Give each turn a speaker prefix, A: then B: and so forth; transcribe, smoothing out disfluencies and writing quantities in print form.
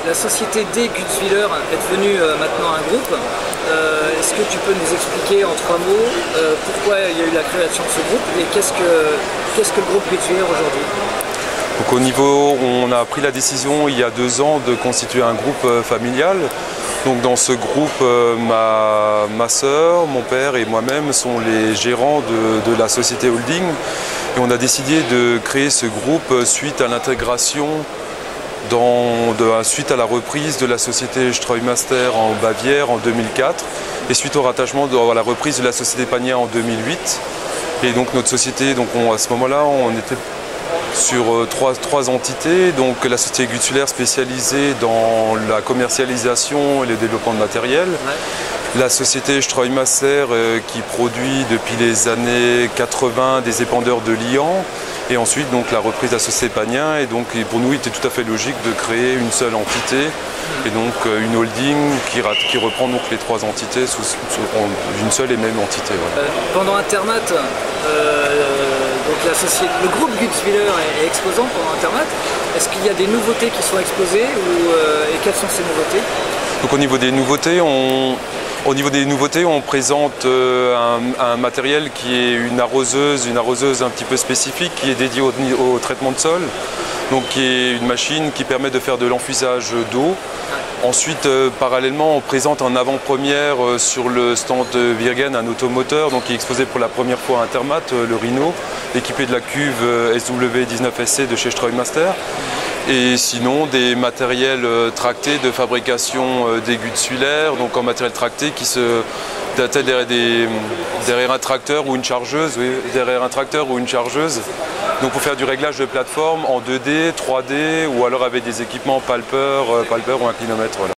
A: La société D Gutzwiller est devenue maintenant un groupe. Est-ce que tu peux nous expliquer en 3 mots pourquoi il y a eu la création de ce groupe et qu'est-ce que le groupe Gutzwiller aujourd'hui?
B: Donc au niveau, on a pris la décision il y a 2 ans de constituer un groupe familial. Donc dans ce groupe, ma sœur, mon père et moi-même sont les gérants de la société holding. Et on a décidé de créer ce groupe suite à l'intégration, suite à la reprise de la société Streumaster en Bavière en 2004 et suite au rattachement à la reprise de la société Pagna en 2008. Et donc notre société, à ce moment-là, on était sur trois entités, donc la société Gutzwiller spécialisée dans la commercialisation et le développement de matériel, la société Streumaster qui produit depuis les années 80 des épandeurs de liants, et ensuite donc la reprise de la société Pagna, et donc pour nous il était tout à fait logique de créer une seule entité, et donc une holding qui reprend donc les 3 entités sous une seule et même entité. Voilà.
A: Pendant Intermat, donc le groupe Gutzwiller est exposant pendant Intermat. Est-ce qu'il y a des nouveautés qui sont exposées et quelles sont ces nouveautés?
B: Donc au niveau des nouveautés, on présente un matériel qui est une arroseuse un petit peu spécifique qui est dédiée au traitement de sol. Donc qui est une machine qui permet de faire de l'enfouissage d'eau. Ensuite, parallèlement, on présente en avant-première sur le stand Virgen un automoteur donc qui est exposé pour la première fois à Intermat, le Rhino, équipé de la cuve SW19SC de chez Streumaster. Et sinon, des matériels tractés de fabrication des Gutzwiller, donc en matériel tracté qui se derrière un tracteur ou une chargeuse, donc pour faire du réglage de plateforme en 2D, 3D ou alors avec des équipements palper ou inclinomètre. Voilà.